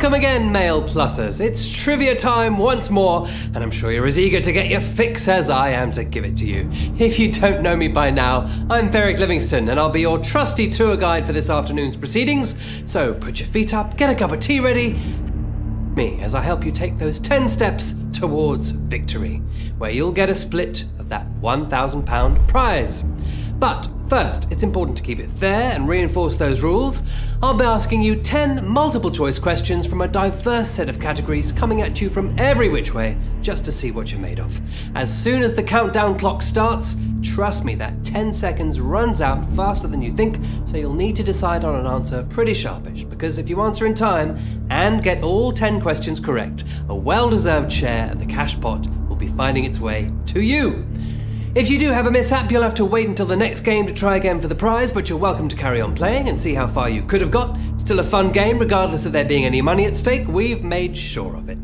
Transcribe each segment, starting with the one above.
Welcome again, Mail Plussers. It's trivia time once more, and I'm sure you're as eager to get your fix as I am to give it to you. If you don't know me by now, I'm Beric Livingston, and I'll be your trusty tour guide for this afternoon's proceedings. So put your feet up, get a cup of tea ready, me as I help you take those 10 steps towards victory, where you'll get a split of that £1,000 prize. But first, it's important to keep it fair and reinforce those rules. I'll be asking you 10 multiple choice questions from a diverse set of categories coming at you from every which way, just to see what you're made of. As soon as the countdown clock starts, trust me, that 10 seconds runs out faster than you think, so you'll need to decide on an answer pretty sharpish, because if you answer in time and get all 10 questions correct, a well-deserved share of the cash pot will be finding its way to you. If you do have a mishap, you'll have to wait until the next game to try again for the prize, but you're welcome to carry on playing and see how far you could have got. Still a fun game, regardless of there being any money at stake. We've made sure of it.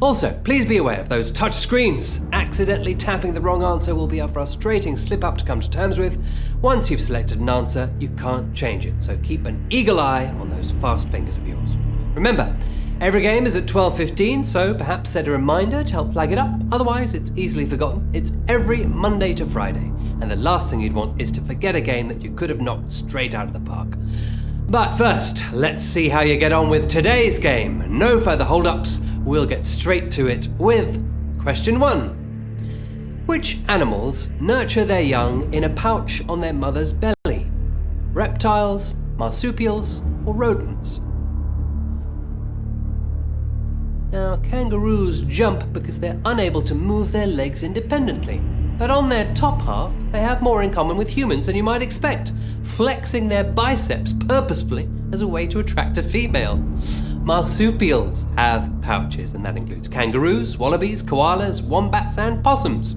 Also, please be aware of those touch screens. Accidentally tapping the wrong answer will be a frustrating slip-up to come to terms with. Once you've selected an answer, you can't change it, so keep an eagle eye on those fast fingers of yours. Remember, every game is at 12:15, so perhaps set a reminder to help flag it up. Otherwise, it's easily forgotten. It's every Monday to Friday, and the last thing you'd want is to forget a game that you could have knocked straight out of the park. But first, let's see how you get on with today's game. No further hold-ups, we'll get straight to it with question 1. Which animals nurture their young in a pouch on their mother's belly? Reptiles, marsupials, or rodents? Now, kangaroos jump because they're unable to move their legs independently. But on their top half, they have more in common with humans than you might expect, flexing their biceps purposefully as a way to attract a female. Marsupials have pouches, and that includes kangaroos, wallabies, koalas, wombats, and possums.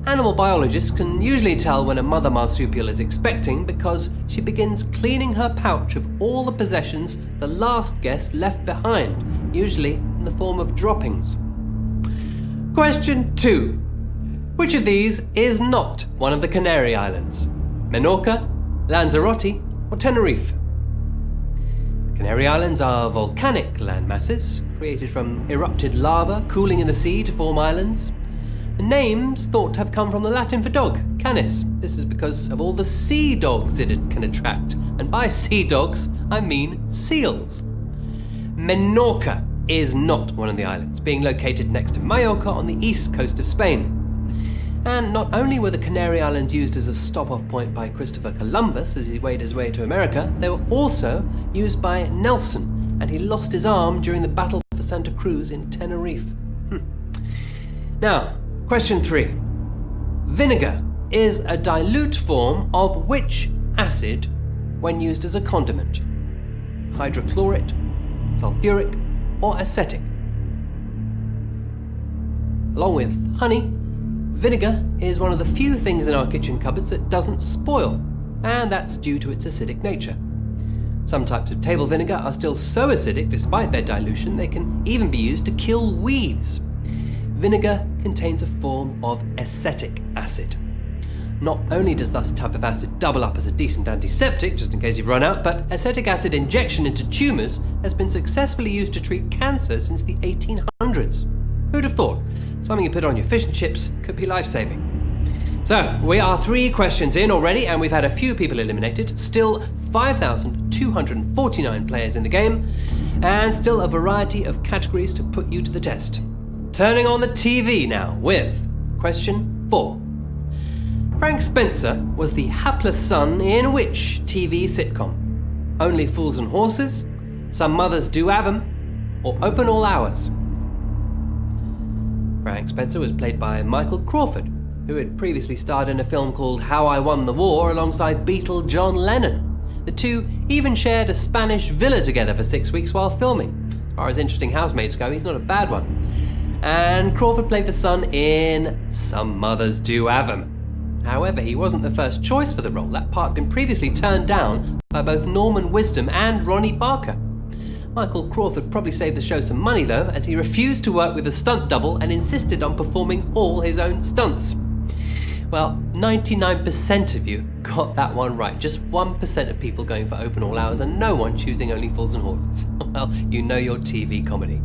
Animal biologists can usually tell when a mother marsupial is expecting because she begins cleaning her pouch of all the possessions the last guest left behind, usually in the form of droppings. Question 2. Which of these is not one of the Canary Islands? Menorca, Lanzarote, or Tenerife? The Canary Islands are volcanic landmasses created from erupted lava cooling in the sea to form islands. The names thought to have come from the Latin for dog, canis. This is because of all the sea dogs it can attract, and by sea dogs, I mean seals. Menorca is not one of the islands, being located next to Majorca on the east coast of Spain. And not only were the Canary Islands used as a stop-off point by Christopher Columbus as he made his way to America, they were also used by Nelson, and he lost his arm during the Battle for Santa Cruz in Tenerife. Now, question 3. Vinegar is a dilute form of which acid when used as a condiment? Hydrochloric, sulfuric, or acetic? Along with honey, vinegar is one of the few things in our kitchen cupboards that doesn't spoil, and that's due to its acidic nature. Some types of table vinegar are still so acidic despite their dilution they can even be used to kill weeds. Vinegar contains a form of acetic acid. Not only does this type of acid double up as a decent antiseptic, just in case you've run out, but acetic acid injection into tumours has been successfully used to treat cancer since the 1800s. Who'd have thought? Something you put on your fish and chips could be life-saving. So, we are 3 questions in already, and we've had a few people eliminated. Still 5,249 players in the game, and still a variety of categories to put you to the test. Turning on the TV now with question 4. Frank Spencer was the hapless son in which TV sitcom? Only Fools and Horses, Some Mothers Do Have 'Em, or Open All Hours? Frank Spencer was played by Michael Crawford, who had previously starred in a film called How I Won the War alongside Beatle John Lennon. The two even shared a Spanish villa together for 6 weeks while filming. As far as interesting housemates go, he's not a bad one. And Crawford played the son in Some Mothers Do Have 'Em. However, he wasn't the first choice for the role. That part had been previously turned down by both Norman Wisdom and Ronnie Barker. Michael Crawford probably saved the show some money though, as he refused to work with a stunt double and insisted on performing all his own stunts. Well, 99% of you got that one right. Just 1% of people going for open all hours and no one choosing only Fools and Horses. Well, you know your TV comedy.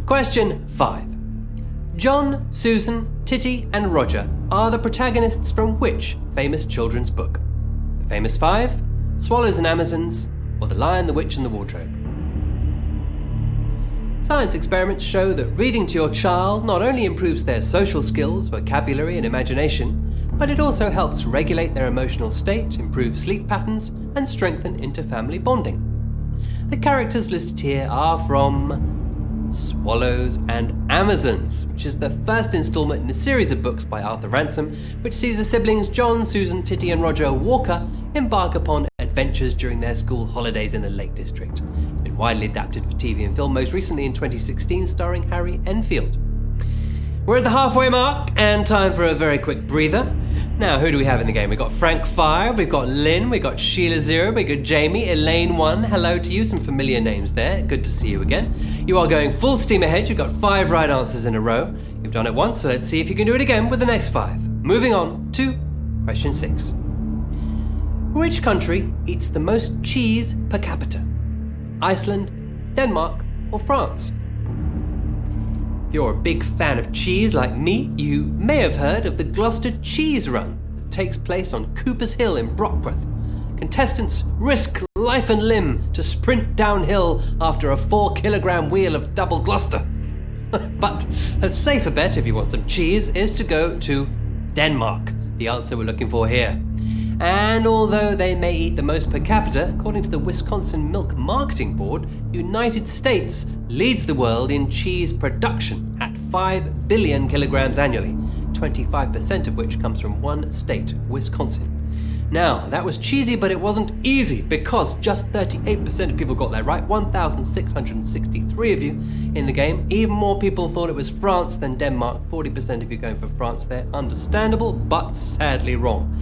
Question 5. John, Susan, Titty and Roger are the protagonists from which famous children's book? The Famous Five, Swallows and Amazons, or The Lion, the Witch and the Wardrobe? Science experiments show that reading to your child not only improves their social skills, vocabulary and imagination, but it also helps regulate their emotional state, improve sleep patterns, and strengthen inter-family bonding. The characters listed here are from Swallows and Amazons, which is the first installment in a series of books by Arthur Ransom, which sees the siblings John, Susan, Titty and Roger Walker embark upon adventures during their school holidays in the Lake District. Been widely adapted for TV and film, most recently in 2016, starring Harry Enfield. We're at the halfway mark, and time for a very quick breather. Now, who do we have in the game? We've got Frank 5, we've got Lynn, we've got Sheila 0, we've got Jamie, Elaine 1. Hello to you, some familiar names there. Good to see you again. You are going full steam ahead. You've got 5 right answers in a row. You've done it once, so let's see if you can do it again with the next 5. Moving on to question 6. Which country eats the most cheese per capita? Iceland, Denmark, or France? If you're a big fan of cheese like me, you may have heard of the Gloucester Cheese Run that takes place on Cooper's Hill in Brockworth. Contestants risk life and limb to sprint downhill after a 4-kilogram wheel of double Gloucester. But a safer bet, if you want some cheese, is to go to Denmark, the answer we're looking for here. And although they may eat the most per capita, according to the Wisconsin Milk Marketing Board, the United States leads the world in cheese production at 5 billion kilograms annually, 25% of which comes from one state, Wisconsin. Now, that was cheesy, but it wasn't easy, because just 38% of people got that right, 1,663 of you in the game. Even more people thought it was France than Denmark, 40% of you going for France there. Understandable, but sadly wrong.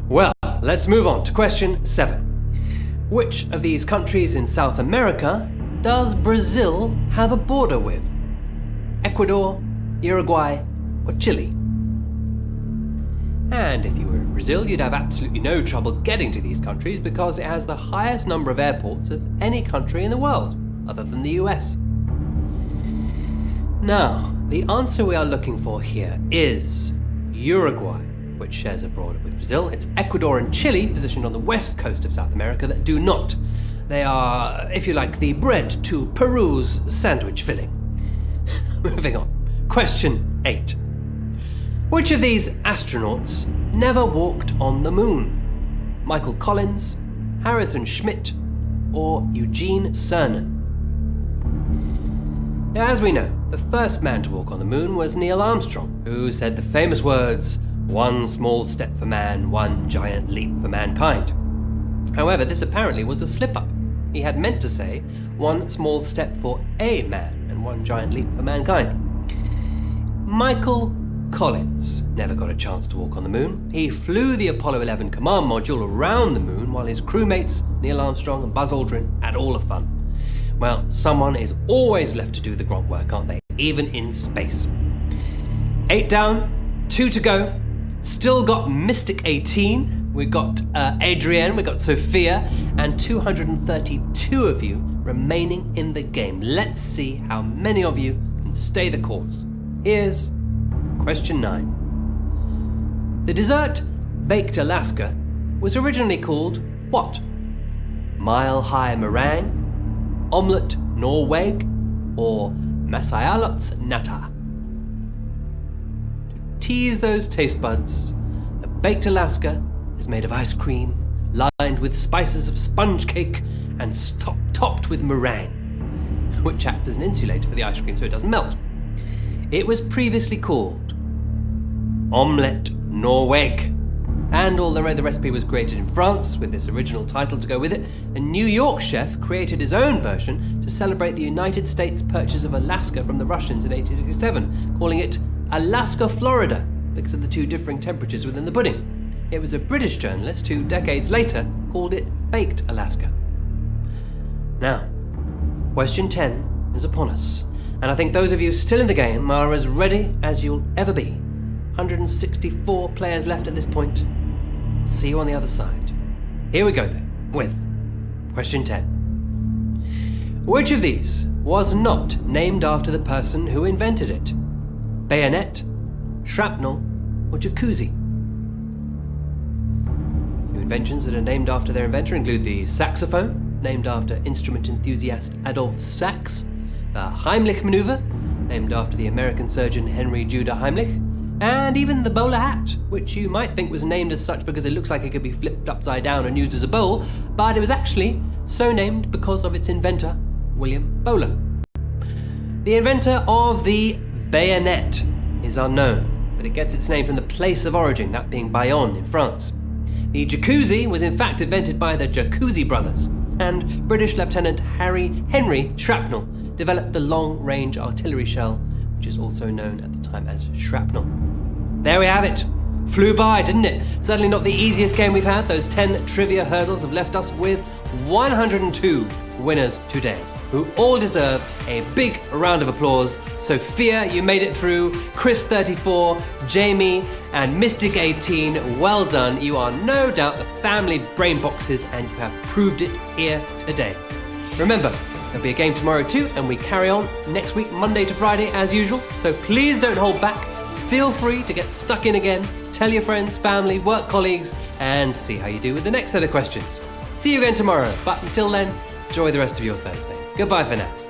Well, let's move on to question 7. Which of these countries in South America does Brazil have a border with? Ecuador, Uruguay, or Chile? And if you were in Brazil, you'd have absolutely no trouble getting to these countries because it has the highest number of airports of any country in the world, other than the US. Now, the answer we are looking for here is Uruguay, which shares a border with Brazil. It's Ecuador and Chile, positioned on the west coast of South America, that do not. They are, if you like, the bread to Peru's sandwich filling. Moving on. Question 8. Which of these astronauts never walked on the moon? Michael Collins, Harrison Schmitt, or Eugene Cernan? Now, as we know, the first man to walk on the moon was Neil Armstrong, who said the famous words, "One small step for man, one giant leap for mankind." However, this apparently was a slip-up. He had meant to say, "One small step for a man, and one giant leap for mankind." Michael Collins never got a chance to walk on the moon. He flew the Apollo 11 command module around the moon while his crewmates, Neil Armstrong and Buzz Aldrin, had all the fun. Well, someone is always left to do the grunt work, aren't they? Even in space. 8 down, 2 to go. Still got Mystic 18. We got Adrienne, we got Sophia, and 232 of you remaining in the game. Let's see how many of you can stay the course. Here's question 9. The dessert baked Alaska was originally called what? Mile High Meringue, Omelette Norweg, or Masayalots Nata? To tease those taste buds, the baked Alaska is made of ice cream, lined with spices of sponge cake, and topped with meringue, which acts as an insulator for the ice cream so it doesn't melt. It was previously called Omelette Norweg, and although the recipe was created in France with this original title to go with it, a New York chef created his own version to celebrate the United States purchase of Alaska from the Russians in 1867, calling it Alaska Florida because of the two differing temperatures within the pudding. It was a British journalist who, decades later, called it Baked Alaska. Now, question 10 is upon us, and I think those of you still in the game are as ready as you'll ever be. 164 players left at this point. I'll see you on the other side. Here we go then, with question 10. Which of these was not named after the person who invented it? Bayonet, shrapnel, or jacuzzi? New inventions that are named after their inventor include the saxophone, named after instrument enthusiast Adolph Sax, the Heimlich maneuver, named after the American surgeon Henry Judah Heimlich, and even the bowler hat, which you might think was named as such because it looks like it could be flipped upside down and used as a bowl, but it was actually so named because of its inventor, William Bowler. The inventor of the bayonet is unknown, but it gets its name from the place of origin, that being Bayonne in France. The jacuzzi was in fact invented by the Jacuzzi brothers, and British Lieutenant Henry Shrapnel developed the long-range artillery shell, which is also known at the time as shrapnel. There we have it. Flew by, didn't it? Certainly not the easiest game we've had. Those 10 trivia hurdles have left us with 102 winners today, who all deserve a big round of applause. Sophia, you made it through. Chris 34, Jamie, and Mystic 18, well done. You are no doubt the family brain boxes, and you have proved it here today. Remember, there'll be a game tomorrow too, and we carry on next week, Monday to Friday as usual. So please don't hold back. Feel free to get stuck in again. Tell your friends, family, work colleagues, and see how you do with the next set of questions. See you again tomorrow, but until then, enjoy the rest of your Thursday. Goodbye for now.